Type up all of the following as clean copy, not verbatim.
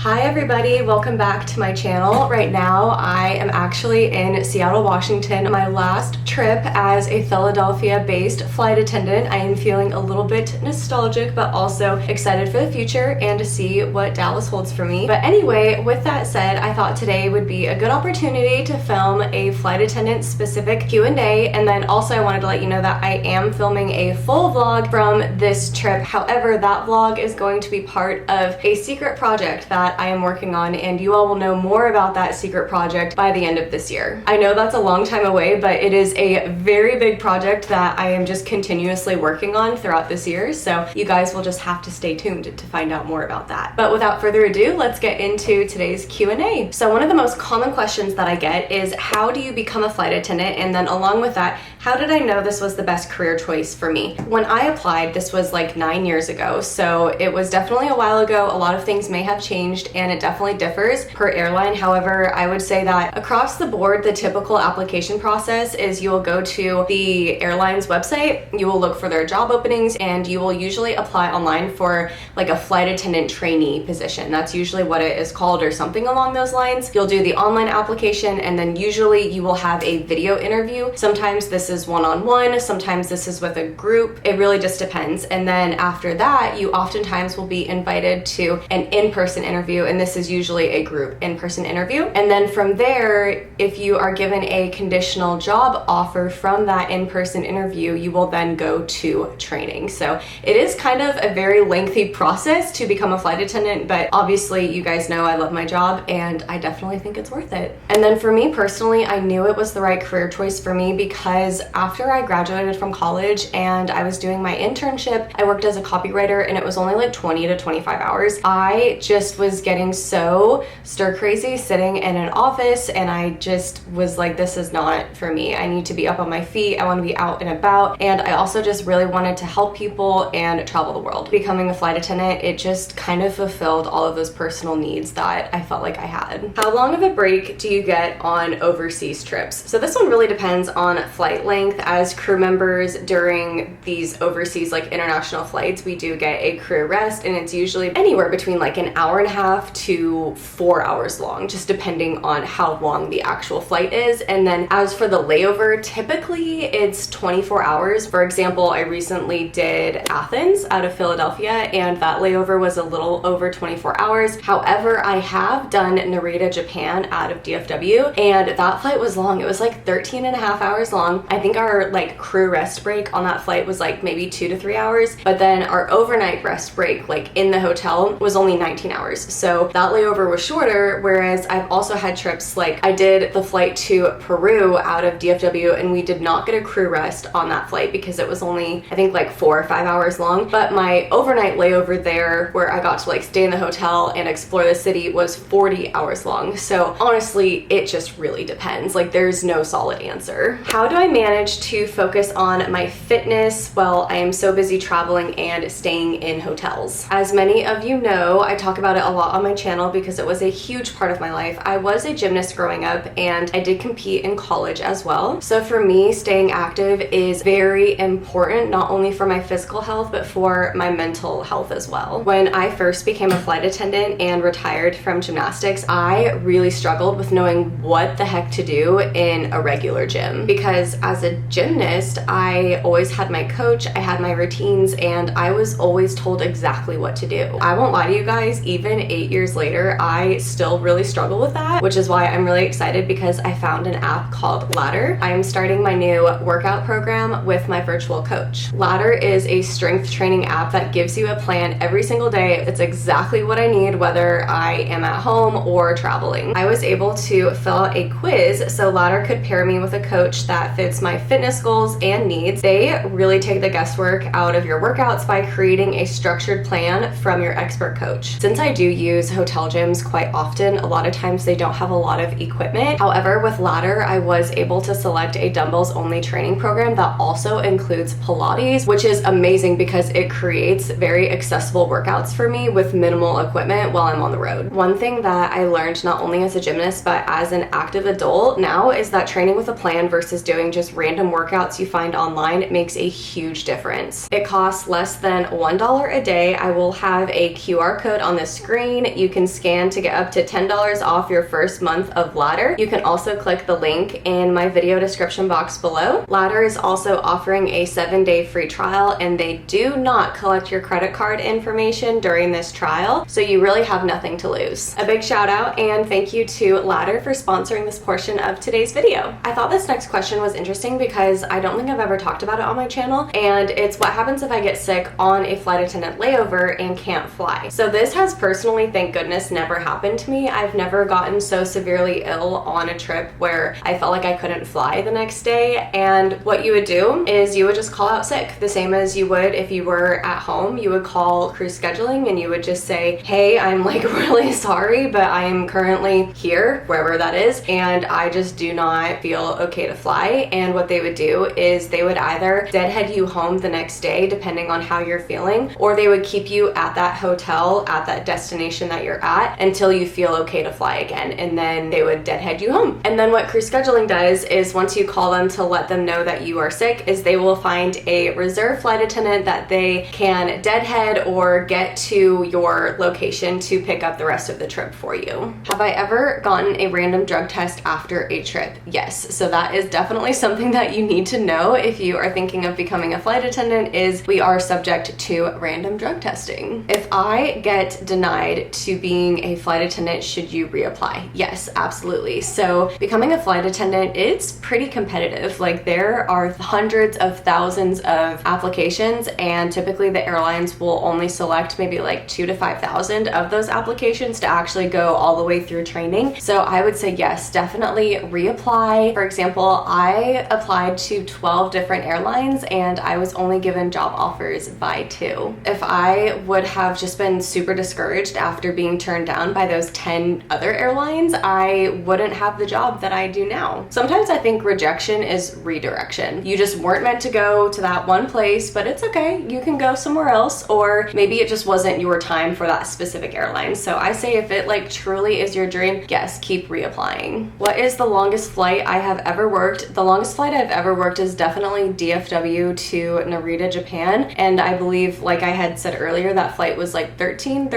Hi everybody, welcome back to my channel. Right now I am actually in Seattle, Washington, my last trip as a Philadelphia-based flight attendant. I am feeling a little bit nostalgic but also excited for the future and to see what Dallas holds for me. But anyway, with that said, I thought today would be a good opportunity to film a flight attendant specific Q&A, and then also I wanted to let you know that I am filming a full vlog from this trip. However, that vlog is going to be part of a secret project that I am working on, and you all will know more about that secret project by the end of this year. I know that's a long time away, but it is a very big project that I am just continuously working on throughout this year, so you guys will just have to stay tuned to find out more about that. But without further ado, let's get into today's Q&A. So one of the most common questions that I get is, how do you become a flight attendant? And then along with that, how did I know this was the best career choice for me? When I applied, this was like 9 years ago, so it was definitely a while ago. A lot of things may have changed and it definitely differs per airline. However, I would say that across the board, the typical application process is you will go to the airline's website, you will look for their job openings, and you will usually apply online for like a flight attendant trainee position. That's usually what it is called, or something along those lines. You'll do the online application, and then usually you will have a video interview. Sometimes this is one-on-one, sometimes this is with a group. It really just depends. And then after that, you oftentimes will be invited to an in-person interview, and this is usually a group in-person interview. And then from there, if you are given a conditional job offer from that in-person interview, you will then go to training. So it is kind of a very lengthy process to become a flight attendant, but obviously you guys know I love my job and I definitely think it's worth it. And then for me personally, I knew it was the right career choice for me because after I graduated from college and I was doing my internship, I worked as a copywriter, and it was only like 20 to 25 hours. I just was getting so stir crazy sitting in an office, and I just was like, this is not for me. I need to be up on my feet. I want to be out and about. And I also just really wanted to help people and travel the world. Becoming a flight attendant, it just kind of fulfilled all of those personal needs that I felt like I had. How long of a break do you get on overseas trips? So this one really depends on flight length. As crew members during these overseas like international flights, we do get a crew rest, and it's usually anywhere between like an hour and a half to 4 hours long, just depending on how long the actual flight is. And then as for the layover, typically it's 24 hours. For example, I recently did Athens out of Philadelphia, and that layover was a little over 24 hours. However, I have done Narita, Japan out of DFW, and that flight was long. It was like 13 and a half hours long. I think our like crew rest break on that flight was like maybe 2 to 3 hours, but then our overnight rest break like in the hotel was only 19 hours. So that layover was shorter, whereas I've also had trips like I did the flight to Peru out of DFW, and we did not get a crew rest on that flight because it was only I think like 4 or 5 hours long. But my overnight layover there, where I got to like stay in the hotel and explore the city, was 40 hours long. So honestly, it just really depends. Like there's no solid answer. How do I manage to focus on my fitness while I am so busy traveling and staying in hotels? As many of you know, I talk about it a lot on my channel because it was a huge part of my life. I was a gymnast growing up, and I did compete in college as well. So for me, staying active is very important, not only for my physical health, but for my mental health as well. When I first became a flight attendant and retired from gymnastics, I really struggled with knowing what the heck to do in a regular gym, because as a gymnast, I always had my coach, I had my routines, and I was always told exactly what to do. I won't lie to you guys, even 8 years later, I still really struggle with that, which is why I'm really excited because I found an app called Ladder. I am starting my new workout program with my virtual coach. Ladder is a strength training app that gives you a plan every single day. It's exactly what I need, whether I am at home or traveling. I was able to fill out a quiz so Ladder could pair me with a coach that fits my fitness goals and needs. They really take the guesswork out of your workouts by creating a structured plan from your expert coach. Since I do use hotel gyms quite often, a lot of times they don't have a lot of equipment. However, with Ladder, I was able to select a dumbbells only training program that also includes Pilates, which is amazing because it creates very accessible workouts for me with minimal equipment while I'm on the road. One thing that I learned not only as a gymnast but as an active adult now is that training with a plan versus doing just random workouts you find online makes a huge difference. It costs less than $1 a day. I will have a QR code on the screen screen, you can scan to get up to $10 off your first month of Ladder. You can also click the link in my video description box below. Ladder is also offering a 7-day free trial, and they do not collect your credit card information during this trial, so you really have nothing to lose. A big shout out and thank you to Ladder for sponsoring this portion of today's video. I thought this next question was interesting because I don't think I've ever talked about it on my channel, and it's what happens if I get sick on a flight attendant layover and can't fly. So this has personally, thank goodness, never happened to me. I've never gotten so severely ill on a trip where I felt like I couldn't fly the next day, and what you would do is you would just call out sick, the same as you would if you were at home. You would call crew scheduling and you would just say, hey, I'm like really sorry, but I am currently here, wherever that is, and I just do not feel okay to fly. And what they would do is they would either deadhead you home the next day, depending on how you're feeling, or they would keep you at that hotel, at that destination that you're at, until you feel okay to fly again, and then they would deadhead you home. And then what crew scheduling does is once you call them to let them know that you are sick, is they will find a reserve flight attendant that they can deadhead or get to your location to pick up the rest of the trip for you. Have I ever gotten a random drug test after a trip? Yes. So that is definitely something that you need to know if you are thinking of becoming a flight attendant, is we are subject to random drug testing. If I get denied to being a flight attendant, should you reapply? Yes, absolutely. So becoming a flight attendant, it's pretty competitive. Like there are hundreds of thousands of applications, and typically the airlines will only select maybe like 2,000 to 5,000 of those applications to actually go all the way through training. So I would say yes, definitely reapply. For example, I applied to 12 different airlines and I was only given job offers by 2. If I would have just been super discouraged after being turned down by those 10 other airlines, I wouldn't have the job that I do now. Sometimes I think rejection is redirection. You just weren't meant to go to that one place, but it's okay. You can go somewhere else, or maybe it just wasn't your time for that specific airline. So I say if it like truly is your dream, yes, keep reapplying. What is the longest flight I have ever worked? The longest flight I've ever worked is definitely DFW to Narita, Japan. And I believe, like I had said earlier, that flight was like 13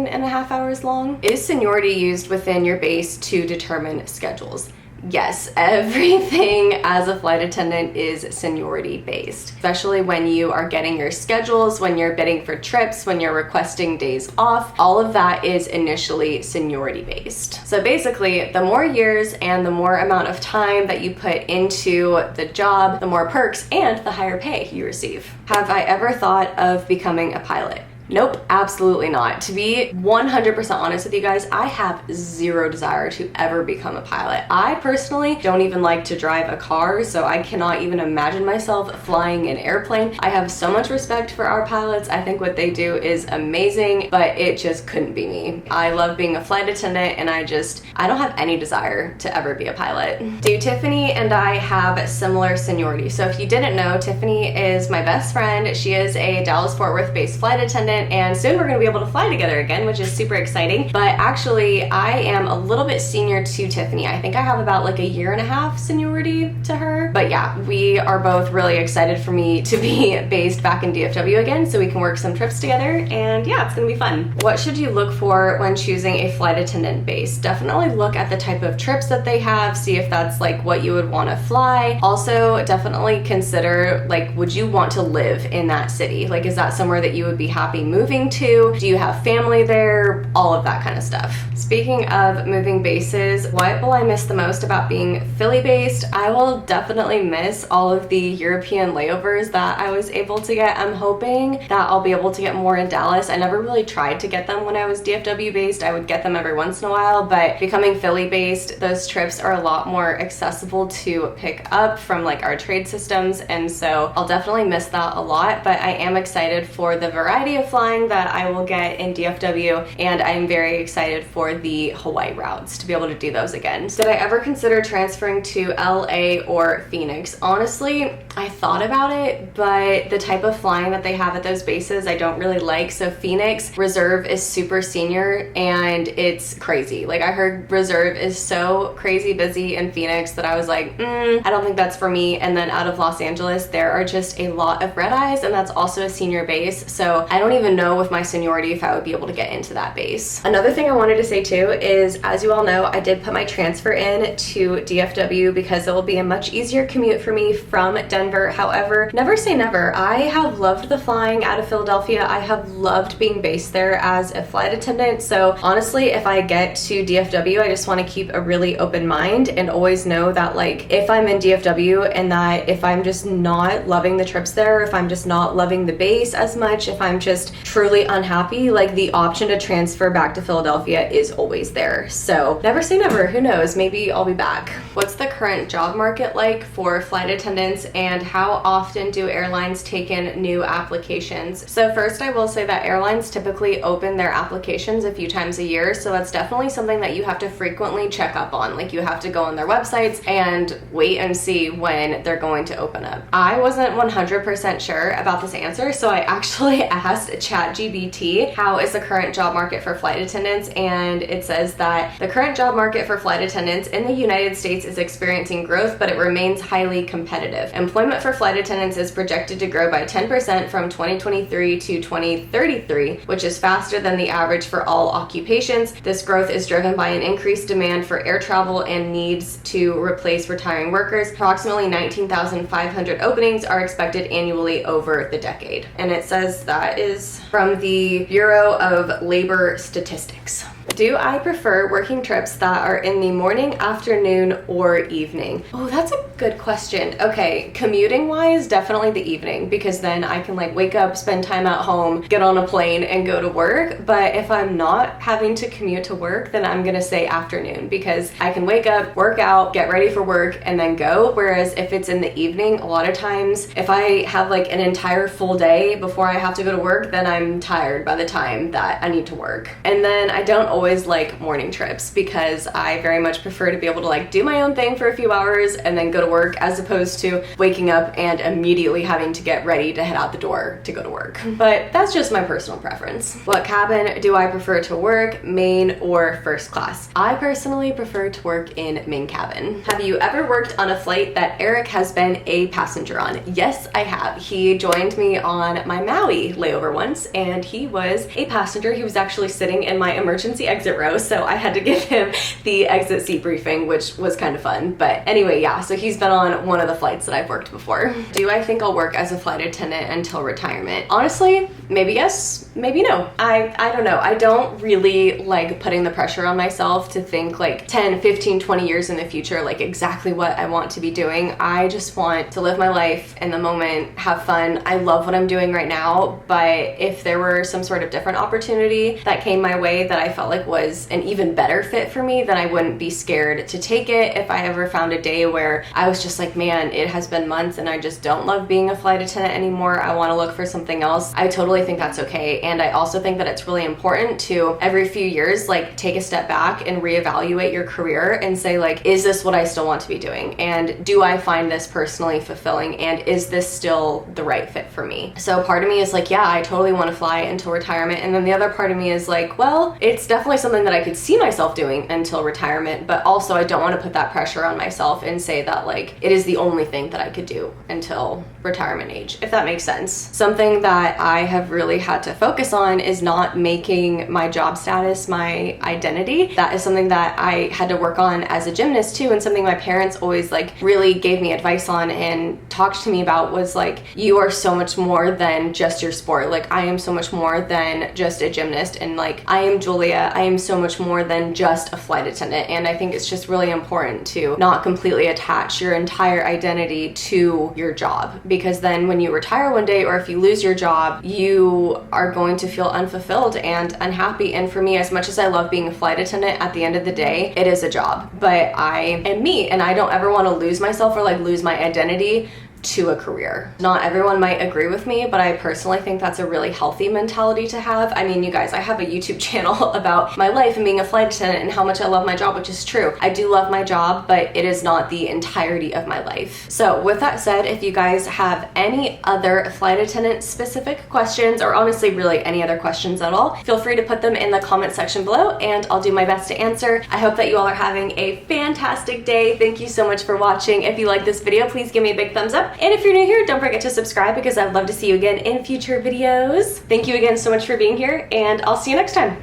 and a half hours long. Is seniority used within your base to determine schedules? Yes, everything as a flight attendant is seniority based, especially when you are getting your schedules, when you're bidding for trips, when you're requesting days off. All of that is initially seniority based. So basically, the more years and the more amount of time that you put into the job, the more perks and the higher pay you receive. Have I ever thought of becoming a pilot? Nope, absolutely not. To be 100% honest with you guys, I have zero desire to ever become a pilot. I personally don't even like to drive a car, so I cannot even imagine myself flying an airplane. I have so much respect for our pilots. I think what they do is amazing, but it just couldn't be me. I love being a flight attendant, and I don't have any desire to ever be a pilot. Do Tiffany and I have similar seniority? So if you didn't know, Tiffany is my best friend. She is a Dallas-Fort Worth based flight attendant, and soon we're gonna be able to fly together again, which is super exciting. But actually, I am a little bit senior to Tiffany. I think I have about like 1.5 years seniority to her. But yeah, we are both really excited for me to be based back in DFW again so we can work some trips together, and yeah, it's gonna be fun. What should you look for when choosing a flight attendant base? Definitely look at the type of trips that they have, see if that's like what you would want to fly. Also, definitely consider, like, would you want to live in that city? Like, is that somewhere that you would be happy moving to? Do you have family there? All of that kind of stuff. Speaking of moving bases, what will I miss the most about being Philly-based? I will definitely miss all of the European layovers that I was able to get. I'm hoping that I'll be able to get more in Dallas. I never really tried to get them when I was DFW based. I would get them every once in a while, but becoming Philly-based, those trips are a lot more accessible to pick up from like our trade systems, and so I'll definitely miss that a lot, but I am excited for the variety of flying that I will get in DFW, and I'm very excited for the Hawaii routes to be able to do those again. Did I ever consider transferring to LA or Phoenix? Honestly, I thought about it, but the type of flying that they have at those bases I don't really like. So Phoenix Reserve is super senior and it's crazy. Like, I heard Reserve is so crazy busy in Phoenix that I was like, I don't think that's for me. And then out of Los Angeles, there are just a lot of red eyes, and that's also a senior base. So I don't even even know with my seniority if I would be able to get into that base. Another thing I wanted to say too is, as you all know, I did put my transfer in to DFW because it will be a much easier commute for me from Denver. However, never say never. I have loved the flying out of Philadelphia. I have loved being based there as a flight attendant. So honestly, if I get to DFW, I just want to keep a really open mind and always know that like if I'm in DFW and that if I'm just not loving the trips there, if I'm just not loving the base as much, if I'm just truly unhappy, like the option to transfer back to Philadelphia is always there. So never say never. Who knows? Maybe I'll be back. What's the current job market like for flight attendants, and how often do airlines take in new applications? So first, I will say that airlines typically open their applications a few times a year. So that's definitely something that you have to frequently check up on. Like you have to go on their websites and wait and see when they're going to open up. I wasn't 100% sure about this answer, so I actually asked ChatGPT, how is the current job market for flight attendants? And it says that the current job market for flight attendants in the United States is experiencing growth, but it remains highly competitive. Employment for flight attendants is projected to grow by 10% from 2023 to 2033, which is faster than the average for all occupations. This growth is driven by an increased demand for air travel and needs to replace retiring workers. Approximately 19,500 openings are expected annually over the decade. And it says that is from the Bureau of Labor Statistics. Do I prefer working trips that are in the morning, afternoon, or evening? Oh, that's a good question. Okay, commuting wise, definitely the evening, because then I can like wake up, spend time at home, get on a plane and go to work. But if I'm not having to commute to work, then I'm gonna say afternoon, because I can wake up, work out, get ready for work, and then go. Whereas if it's in the evening, a lot of times if I have like an entire full day before I have to go to work, then I'm tired by the time that I need to work. And then I don't always like morning trips, because I very much prefer to be able to like do my own thing for a few hours and then go to work, as opposed to waking up and immediately having to get ready to head out the door to go to work. But that's just my personal preference. What cabin do I prefer to work, main or first class? I personally prefer to work in main cabin. Have you ever worked on a flight that Eric has been a passenger on? Yes, I have. He joined me on my Maui layover once, and he was a passenger. He was actually sitting in my emergency exit row, so I had to give him the exit seat briefing, which was kind of fun. But anyway, yeah, so he's been on one of the flights that I've worked before. Do I think I'll work as a flight attendant until retirement? Honestly, maybe yes, maybe no. I don't know. I don't really like putting the pressure on myself to think like 10, 15, 20 years in the future, like exactly what I want to be doing. I just want to live my life in the moment, have fun. I love what I'm doing right now, but if there were some sort of different opportunity that came my way that I felt like was an even better fit for me, then I wouldn't be scared to take it. If I ever found a day where I was just like, man, it has been months and I just don't love being a flight attendant anymore, I want to look for something else, I totally think that's okay. And I also think that it's really important to every few years like take a step back and reevaluate your career and say like, is this what I still want to be doing? And do I find this personally fulfilling? And is this still the right fit for me? So part of me is like, yeah, I totally want to fly until retirement. And then the other part of me is like, well, it's definitely something that I could see myself doing until retirement, but also I don't want to put that pressure on myself and say that like it is the only thing that I could do until retirement age, if that makes sense. Something that I have really had to focus on is not making my job status my identity. That is something that I had to work on as a gymnast too, and something my parents always like really gave me advice on and talked to me about was like, you are so much more than just your sport. Like I am so much more than just a gymnast, and like I am Julia, I am so much more than just a flight attendant. And I think it's just really important to not completely attach your entire identity to your job, because then when you retire one day, or if you lose your job, you are going to feel unfulfilled and unhappy. And for me, as much as I love being a flight attendant, at the end of the day, it is a job, but I am me, and I don't ever want to lose myself or like lose my identity to a career. Not everyone might agree with me, but I personally think that's a really healthy mentality to have. I mean, you guys, I have a YouTube channel about my life and being a flight attendant and how much I love my job, which is true. I do love my job, but it is not the entirety of my life. So with that said, if you guys have any other flight attendant specific questions, or honestly really any other questions at all, feel free to put them in the comment section below and I'll do my best to answer. I hope that you all are having a fantastic day. Thank you so much for watching. If you like this video, please give me a big thumbs up. up. And if you're new here, don't forget to subscribe because I'd love to see you again in future videos. Thank you again so much for being here, and I'll see you next time.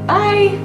Bye.